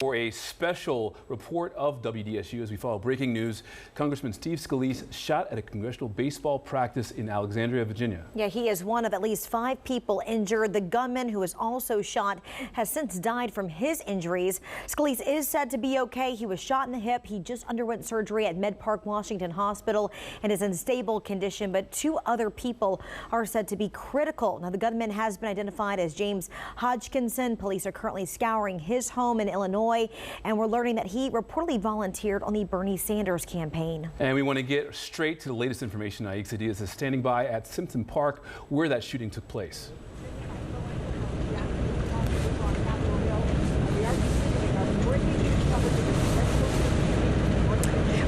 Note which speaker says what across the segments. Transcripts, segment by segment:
Speaker 1: For a special report of WDSU as we follow breaking news, Congressman Steve Scalise shot at a congressional baseball practice in Alexandria, Virginia.
Speaker 2: Yeah, he is one of at least 5 people injured. The gunman, who was also shot, has since died from his injuries. Scalise is said to be okay. He was shot in the hip. He just underwent surgery at Med Park Washington Hospital and is in stable condition, but 2 other people are said to be critical. Now, the gunman has been identified as James Hodgkinson. Police are currently scouring his home in Illinois, and we're learning that he reportedly volunteered on the Bernie Sanders campaign.
Speaker 1: And we want to get straight to the latest information. Aix Diaz is standing by at Simpson Park, where that shooting took place.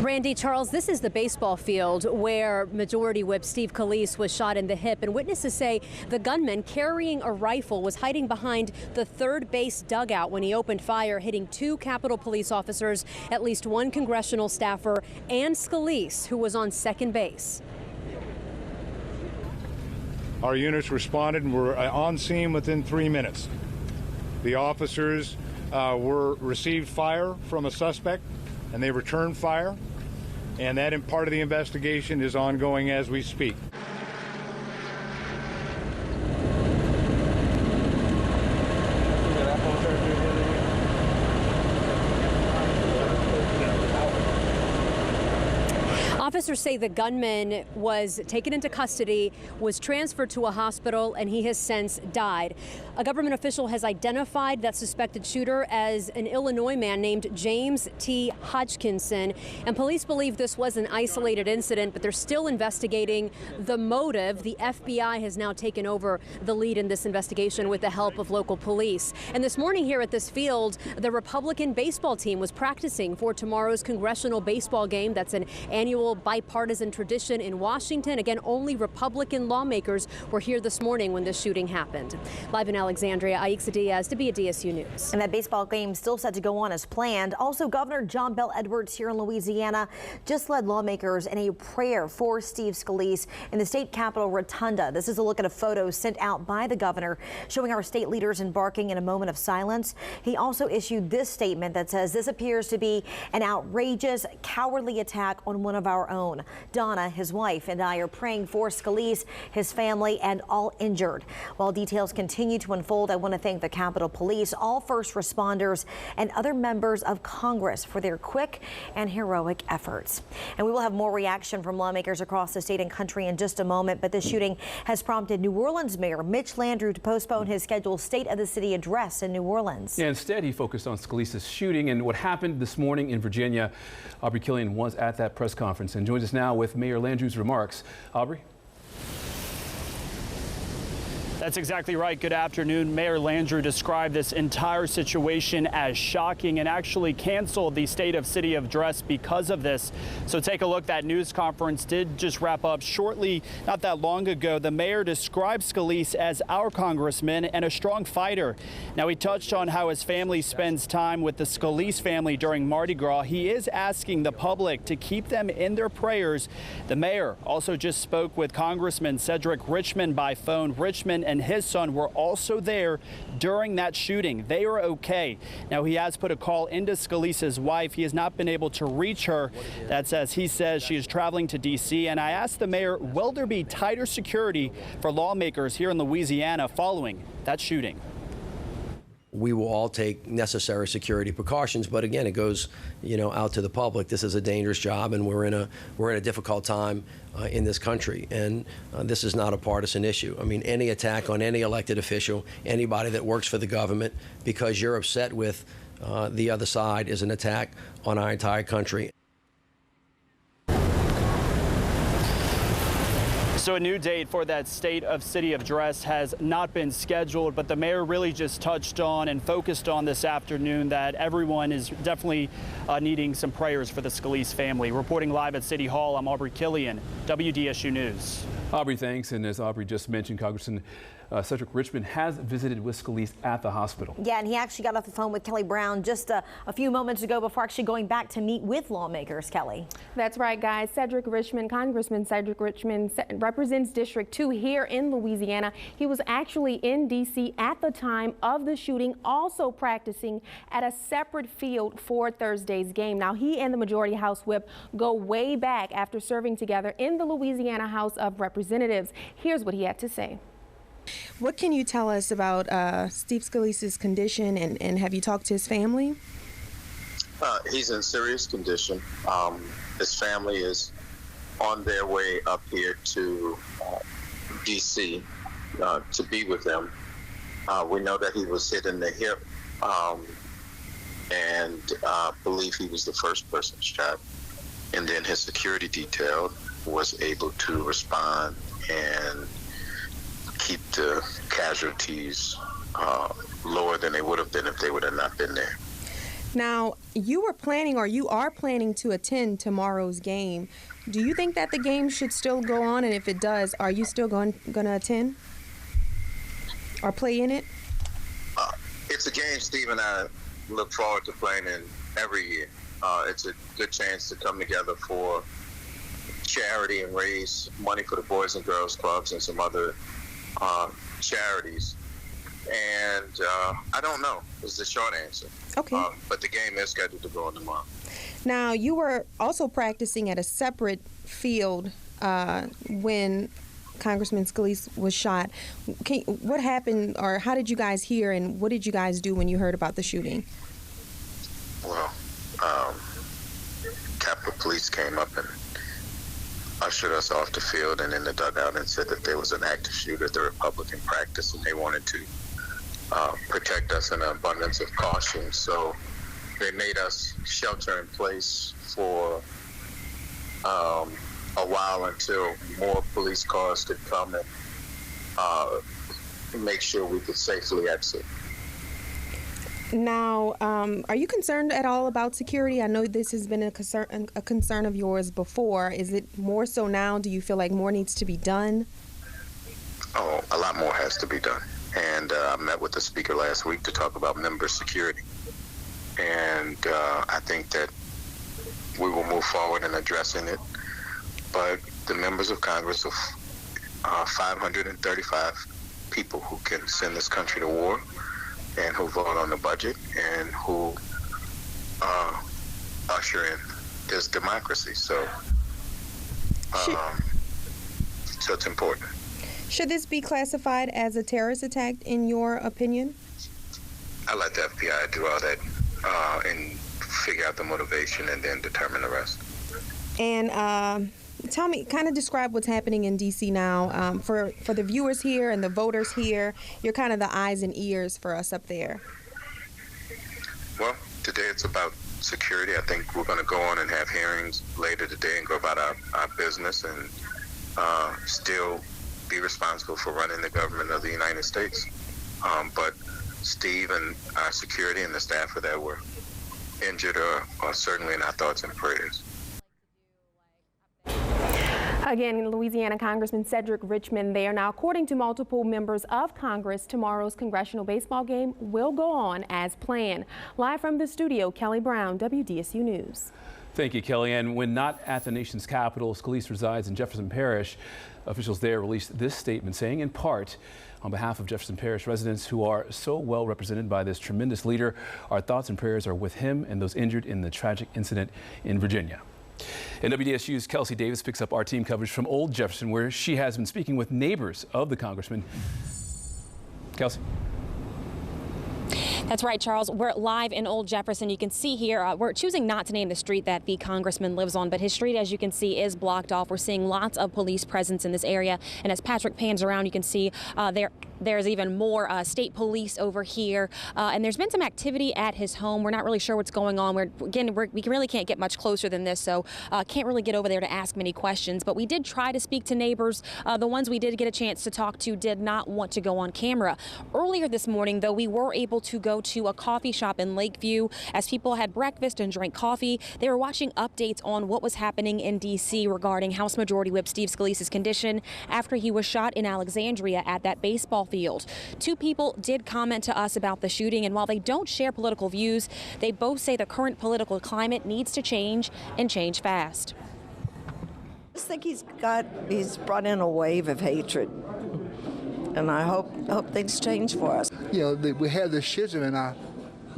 Speaker 3: Randy, Charles, this is the baseball field where Majority Whip Steve Scalise was shot in the hip, and witnesses say the gunman carrying a rifle was hiding behind the third base dugout when he opened fire, hitting 2 Capitol Police officers, at least 1 congressional staffer, and Scalise, who was on second base.
Speaker 4: Our units responded and were on scene within 3 minutes. The officers received fire from a suspect, and they returned fire. And that part of the investigation is ongoing as we speak.
Speaker 3: Officers say the gunman was taken into custody, was transferred to a hospital, and he has since died. A government official has identified that suspected shooter as an Illinois man named James T. Hodgkinson, and police believe this was an isolated incident, but they're still investigating the motive. The FBI has now taken over the lead in this investigation with the help of local police. And this morning here at this field, the Republican baseball team was practicing for tomorrow's congressional baseball game. That's an annual bipartisan tradition in Washington. Again, only Republican lawmakers were here this morning when this shooting happened. Live in Alexandria, Aix Diaz, WDSU News.
Speaker 2: And that baseball game still set to go on as planned. Also, Governor John Bel Edwards here in Louisiana just led lawmakers in a prayer for Steve Scalise in the state capitol rotunda. This is a look at a photo sent out by the governor showing our state leaders embarking in a moment of silence. He also issued this statement that says this appears to be an outrageous, cowardly attack on one of our own. Donna, his wife, and I are praying for Scalise, his family, and all injured. While details continue to unfold, I want to thank the Capitol Police, all first responders, and other members of Congress for their quick and heroic efforts. And we will have more reaction from lawmakers across the state and country in just a moment, but this shooting has prompted New Orleans Mayor Mitch Landrieu to postpone his scheduled State of the City address in New Orleans.
Speaker 1: Yeah, instead, he focused on Scalise's shooting and what happened this morning in Virginia. Aubrey Killian was at that press conference and joins us now with Mayor Landrieu's remarks. Aubrey?
Speaker 5: That's exactly right. Good afternoon. Mayor Landrieu described this entire situation as shocking and actually canceled the State of City address because of this. So take a look. That news conference did just wrap up shortly, not that long ago. The mayor described Scalise as our congressman and a strong fighter. Now, he touched on how his family spends time with the Scalise family during Mardi Gras. He is asking the public to keep them in their prayers. The mayor also just spoke with Congressman Cedric Richmond by phone. Richmond and his son were also there during that shooting. They are okay. Now, he has put a call into Scalise's wife. He has not been able to reach her. That's as he says she is traveling to D.C. And I asked the mayor, will there be tighter security for lawmakers here in Louisiana following that shooting?
Speaker 6: We will all take necessary security precautions, but again, it goes, out to the public. This is a dangerous job, and we're in a difficult time in this country, and this is not a partisan issue. I mean, any attack on any elected official, anybody that works for the government, because you're upset with the other side, is an attack on our entire country.
Speaker 5: So a new date for that State of City address has not been scheduled, but the mayor really just touched on and focused on this afternoon that everyone is definitely needing some prayers for the Scalise family. Reporting live at City Hall, I'm Aubrey Killian, WDSU News.
Speaker 1: Aubrey, thanks. And as Aubrey just mentioned, Congressman Cedric Richmond has visited with Scalise at the hospital.
Speaker 2: Yeah, and he actually got off the phone with Kelly Brown just a few moments ago before actually going back to meet with lawmakers. Kelly.
Speaker 7: That's right, guys. Cedric Richmond, Congressman Cedric Richmond represents District 2 here in Louisiana. He was actually in D.C. at the time of the shooting, also practicing at a separate field for Thursday's game. Now, he and the Majority House Whip go way back after serving together in the Louisiana House of Representatives. Here's what he had to say.
Speaker 8: What can you tell us about Steve Scalise's condition, and have you talked to his family?
Speaker 9: He's in serious condition. His family is on their way up here to D.C. To be with him. We know that he was hit in the hip and believe he was the first person shot. And then his security detail was able to respond and keep the casualties lower than they would have been if they would have not been there.
Speaker 8: Now, you were planning, or you are planning, to attend tomorrow's game. Do you think that the game should still go on? And if it does, are you still going to attend or play in it?
Speaker 9: It's a game Steve and I look forward to playing in every year. It's a good chance to come together for charity and raise money for the Boys and Girls Clubs and some other charities. And I don't know is the short answer.
Speaker 8: Okay.
Speaker 9: But the game is scheduled to go on tomorrow.
Speaker 8: Now, you were also practicing at a separate field when Congressman Scalise was shot. What happened, or how did you guys hear, and what did you guys do when you heard about the shooting?
Speaker 9: Well, Capitol Police came up and ushered us off the field and in the dugout and said that there was an active shooter at the Republican practice, and they wanted to protect us in an abundance of caution. So they made us shelter in place for a while until more police cars could come and make sure we could safely exit.
Speaker 8: Now, are you concerned at all about security? I know this has been a concern of yours before. Is it more so now? Do you feel like more needs to be done?
Speaker 9: Oh, a lot more has to be done. And I met with the speaker last week to talk about member security. And I think that we will move forward in addressing it. But the members of Congress of 535 people who can send this country to war, and who vote on the budget, and who usher in this democracy. So, so it's important.
Speaker 8: Should this be classified as a terrorist attack, in your opinion?
Speaker 9: I let the FBI do all that and figure out the motivation and then determine the rest.
Speaker 8: And tell me, kind of describe what's happening in D.C. now for the viewers here and the voters here. You're kind of the eyes and ears for us up there.
Speaker 9: Well, today it's about security. I think we're going to go on and have hearings later today and go about our business and still be responsible for running the government of the United States. But Steve and our security and the staff of that were injured are certainly in our thoughts and prayers.
Speaker 7: Again, Louisiana Congressman Cedric Richmond there. Now, according to multiple members of Congress, tomorrow's congressional baseball game will go on as planned. Live from the studio, Kelly Brown, WDSU News.
Speaker 1: Thank you, Kelly. And when not at the nation's capital, Scalise resides in Jefferson Parish. Officials there released this statement saying, in part, on behalf of Jefferson Parish residents who are so well represented by this tremendous leader, our thoughts and prayers are with him and those injured in the tragic incident in Virginia. And WDSU's Kelsey Davis picks up our team coverage from Old Jefferson, where she has been speaking with neighbors of the congressman. Kelsey.
Speaker 10: That's right, Charles. We're live in Old Jefferson. You can see here, we're choosing not to name the street that the congressman lives on, but his street, as you can see, is blocked off. We're seeing lots of police presence in this area. And as Patrick pans around, you can see there There's even more state police over here, and there's been some activity at his home. We're not really sure what's going on. We really can't get much closer than this, so can't really get over there to ask many questions. But we did try to speak to neighbors. The ones we did get a chance to talk to did not want to go on camera. Earlier this morning, though, we were able to go to a coffee shop in Lakeview as people had breakfast and drank coffee. They were watching updates on what was happening in D.C. regarding House Majority Whip Steve Scalise's condition after he was shot in Alexandria at that baseball field. Two people did comment to us about the shooting, and while they don't share political views, they both say the current political climate needs to change and change fast.
Speaker 11: I just think he's brought in a wave of hatred, and I hope things change for us.
Speaker 12: You know, we have this schism in our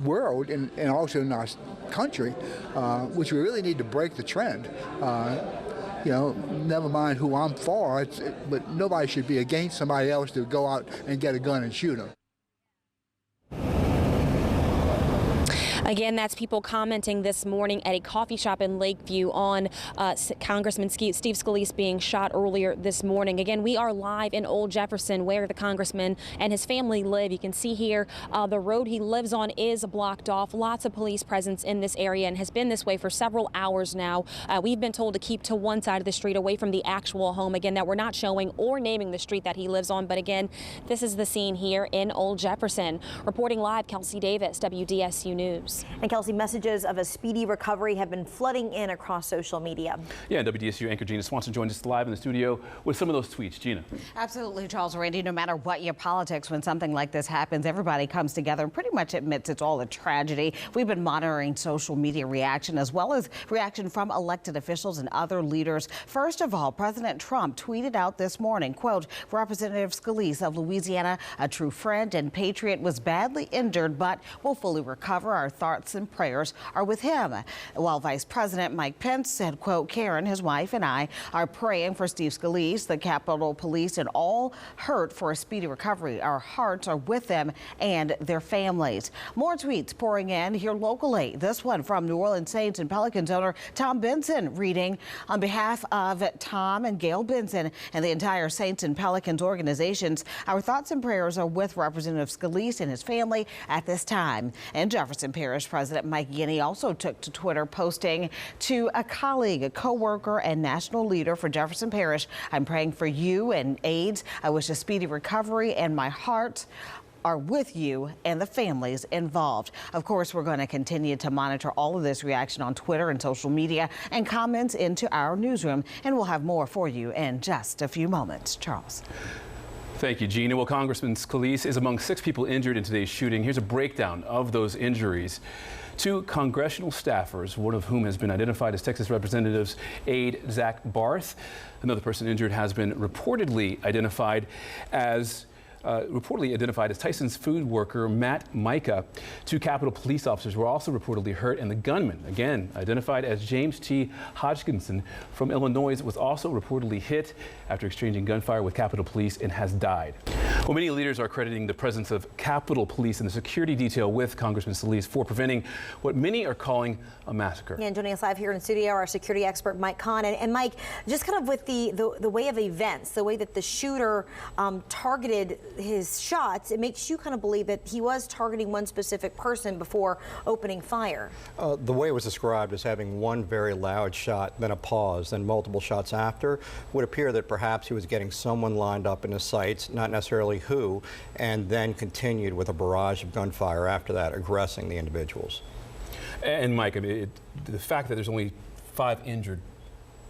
Speaker 12: world and also in our country, which we really need to break the trend. You know, never mind who I'm for, but nobody should be against somebody else to go out and get a gun and shoot them.
Speaker 10: Again, that's people commenting this morning at a coffee shop in Lakeview on Congressman Steve Scalise being shot earlier this morning. Again, we are live in Old Jefferson, where the congressman and his family live. You can see here the road he lives on is blocked off. Lots of police presence in this area and has been this way for several hours now. We've been told to keep to one side of the street away from the actual home. Again, that we're not showing or naming the street that he lives on. But again, this is the scene here in Old Jefferson. Reporting live, Kelsey Davis, WDSU News.
Speaker 2: And Kelsey, messages of a speedy recovery have been flooding in across social media.
Speaker 1: Yeah, and WDSU anchor Gina Swanson joins us live in the studio with some of those tweets. Gina.
Speaker 13: Absolutely, Charles. Randy, no matter what your politics, when something like this happens, everybody comes together and pretty much admits it's all a tragedy. We've been monitoring social media reaction as well as reaction from elected officials and other leaders. First of all, President Trump tweeted out this morning, quote, Representative Scalise of Louisiana, a true friend and patriot, was badly injured but will fully recover. Our thoughts and prayers are with him. While Vice President Mike Pence said, quote, Karen, his wife, and I are praying for Steve Scalise, the Capitol Police, and all hurt for a speedy recovery. Our hearts are with them and their families. More tweets pouring in here locally. This one from New Orleans Saints and Pelicans owner Tom Benson, reading, on behalf of Tom and Gail Benson and the entire Saints and Pelicans organizations, our thoughts and prayers are with Representative Scalise and his family at this time. In Jefferson Parish, President Mike Guinea also took to Twitter, posting to a colleague, a co-worker, and national leader for Jefferson Parish, I'm praying for you and AIDS. I wish a speedy recovery, and my heart are with you and the families involved. Of course, we're going to continue to monitor all of this reaction on Twitter and social media and comments into our newsroom, and we'll have more for you in just a few moments. Charles.
Speaker 1: Thank you, Gina. Well, Congressman Scalise is among 6 people injured in today's shooting. Here's a breakdown of those injuries. 2 congressional staffers, one of whom has been identified as Texas Representative's aide Zach Barth. Another person injured has been reportedly identified as Tyson's food worker, Matt Micah. 2 Capitol police officers were also reportedly hurt, and the gunman, again identified as James T. Hodgkinson from Illinois, was also reportedly hit after exchanging gunfire with Capitol Police and has died. Well, many leaders are crediting the presence of Capitol Police and the security detail with Congressman Scalise for preventing what many are calling a massacre.
Speaker 2: And joining us live here in studio, our security expert, Mike Kahn. And Mike, just kind of with the way of events, the way that the shooter targeted his shots, it makes you kind of believe that he was targeting one specific person before opening fire.
Speaker 14: The way it was described as having one very loud shot, then a pause, then multiple shots after, would appear that perhaps he was getting someone lined up in his sights, not necessarily who, and then continued with a barrage of gunfire after that, aggressing the individuals. And
Speaker 1: Mike, I mean, the fact that there's only 5 injured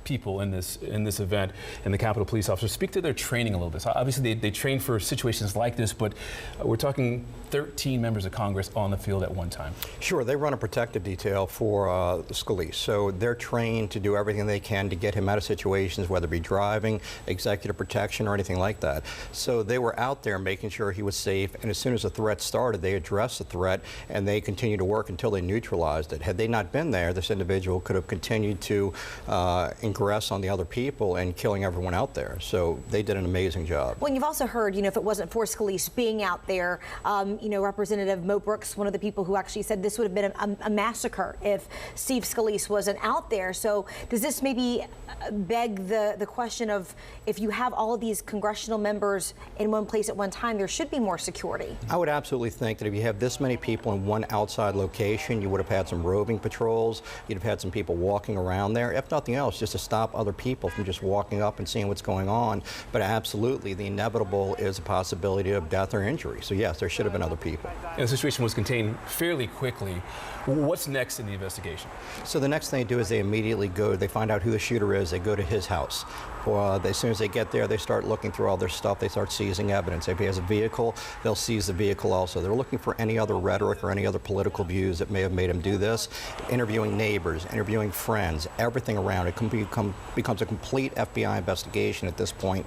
Speaker 1: people in this event, and the Capitol Police officers, speak to their training a little bit. So obviously they train for situations like this, but we're talking 13 members of Congress on the field at one time.
Speaker 14: Sure, they run a protective detail for Scalise, so they're trained to do everything they can to get him out of situations, whether it be driving, executive protection, or anything like that. So they were out there making sure he was safe, and as soon as the threat started, they addressed the threat, and they continued to work until they neutralized it. Had they not been there, this individual could have continued to ingress on the other people and killing everyone out there. So they did an amazing job.
Speaker 2: Well, you've also heard, if it wasn't for Scalise being out there, Representative Mo Brooks, one of the people who actually said this would have been a massacre if Steve Scalise wasn't out there. So does this maybe beg the question of, if you have all of these congressional members in one place at one time, there should be more security?
Speaker 14: I would absolutely think that if you have this many people in one outside location, you would have had some roving patrols, you'd have had some people walking around there, if nothing else, just to stop other people from just walking up and seeing what's going on. But absolutely, the inevitable is a possibility of death or injury. So yes, there should have been other people.
Speaker 1: And the situation was contained fairly quickly. What's next in the investigation?
Speaker 14: So the next thing they do is they immediately they find out who the shooter is, they go to his house. As soon as they get there, they start looking through all their stuff, they start seizing evidence. If he has a vehicle, they'll seize the vehicle also. They're looking for any other rhetoric or any other political views that may have made him do this. Interviewing neighbors, interviewing friends, everything around it becomes a complete FBI investigation at this point,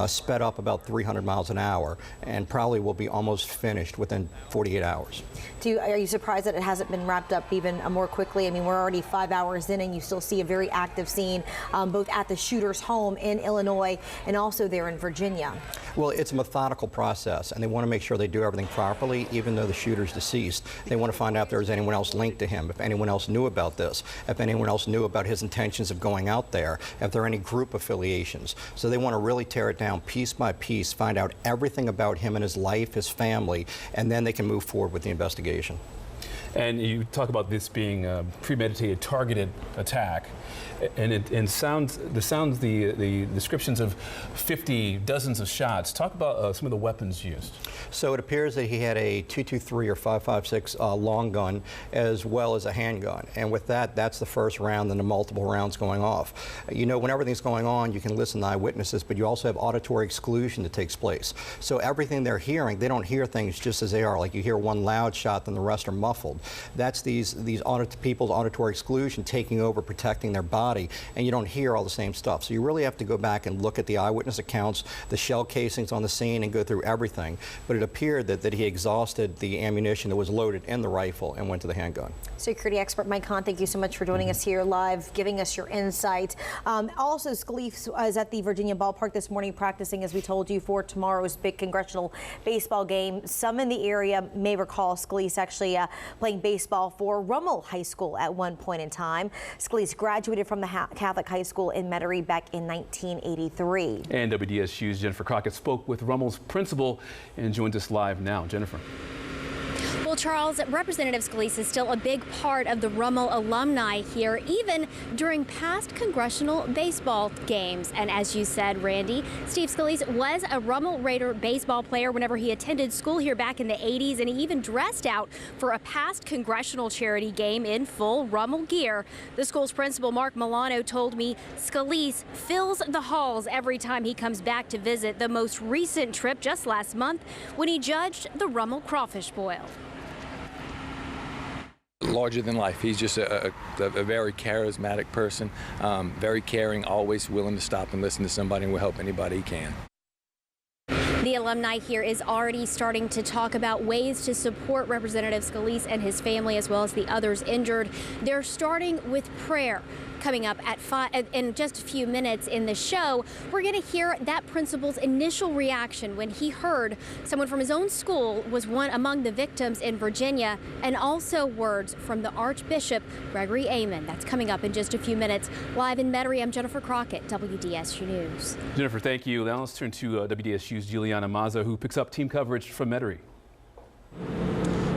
Speaker 14: sped up about 300 miles an hour, and probably will be almost finished within 48 hours.
Speaker 2: Are you surprised that it hasn't been wrapped up even more quickly? I mean, we're already 5 hours in and you still see a very active scene, both at the shooter's home in Illinois and also there in Virginia.
Speaker 14: Well, it's a methodical process, and they want to make sure they do everything properly, even though the shooter's deceased. They want to find out if there's anyone else linked to him, if anyone else knew about this, if anyone else knew about his intentions of going out there, if there are any group affiliations. So they want to really tear it down piece by piece, find out everything about him and his life, his family, and then they can move forward with the investigation.
Speaker 1: And you talk about this being a premeditated, targeted attack, and the descriptions of 50 dozens of shots. Talk about some of the weapons used.
Speaker 14: So it appears that he had a .223 or .556 long gun, as well as a handgun. And with that, that's the first round, and the multiple rounds going off. When everything's going on, you can listen to eyewitnesses, but you also have auditory exclusion that takes place. So everything they're hearing, they don't hear things just as they are. Like you hear one loud shot, then the rest are muffled. That's these people's auditory exclusion taking over, protecting their body, and you don't hear all the same stuff. So you really have to go back and look at the eyewitness accounts, the shell casings on the scene, and go through everything. But it appeared that he exhausted the ammunition that was loaded in the rifle and went to the handgun.
Speaker 2: Security expert Mike Hahn, thank you so much for joining us here live, giving us your insight. Also, Scalise is at the Virginia ballpark this morning practicing, as we told you, for tomorrow's big congressional baseball game. Some in the area may recall Scalise actually playing baseball for Rummel High School at one point in time. Scalise graduated from the Catholic High School in Metairie back in 1983. And
Speaker 1: WDSU's Jennifer Crockett spoke with Rummel's principal and joins us live now. Jennifer.
Speaker 15: Well, Charles, Representative Scalise is still a big part of the Rummel alumni here, even during past congressional baseball games. And as you said, Randy, Steve Scalise was a Rummel Raider baseball player whenever he attended school here back in the 80s, and he even dressed out for a past congressional charity game in full Rummel gear. The school's principal, Mark Milano, told me Scalise fills the halls every time he comes back to visit, the most recent trip just last month when he judged the Rummel crawfish boil.
Speaker 16: Larger than life. He's just a very charismatic person, very caring, always willing to stop and listen to somebody and will help anybody he can.
Speaker 15: The alumni here is already starting to talk about ways to support Representative Scalise and his family, as well as the others injured. They're starting with prayer. Coming up at 5 in just a few minutes in the show, we're going to hear that principal's initial reaction when he heard someone from his own school was one among the victims in Virginia, and also words from the Archbishop Gregory Amen. That's coming up in just a few minutes. Live in Metairie, I'm Jennifer Crockett, WDSU News.
Speaker 1: Jennifer, thank you. Now let's turn to WDSU's Juliana Mazza, who picks up team coverage from Metairie.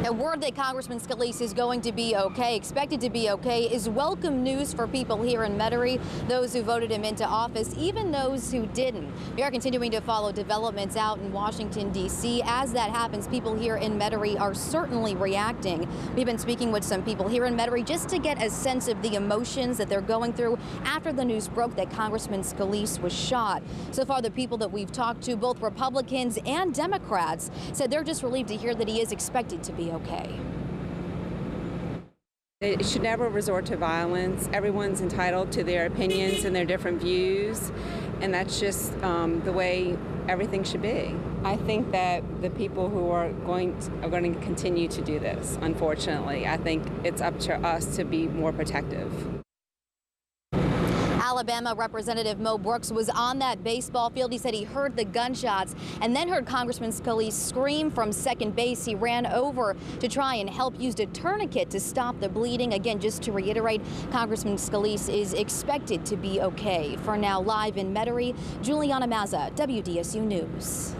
Speaker 17: A word that Congressman Scalise is going to be okay, expected to be okay, is welcome news for people here in Metairie, those who voted him into office, even those who didn't. We are continuing to follow developments out in Washington, D.C. As that happens, people here in Metairie are certainly reacting. We've been speaking with some people here in Metairie just to get a sense of the emotions that they're going through after the news broke that Congressman Scalise was shot. So far, the people that we've talked to, both Republicans and Democrats, said they're just relieved to hear that he is expected to be okay.
Speaker 18: It should never resort to violence. Everyone's entitled to their opinions and their different views, and that's just the way everything should be. I think that the people who are going to continue to do this, unfortunately. I think it's up to us to be more protective.
Speaker 17: Alabama Representative Mo Brooks was on that baseball field. He said he heard the gunshots and then heard Congressman Scalise scream from second base. He ran over to try and help, used a tourniquet to stop the bleeding. Again, just to reiterate, Congressman Scalise is expected to be okay. For now, live in Metairie, Juliana Mazza, WDSU News.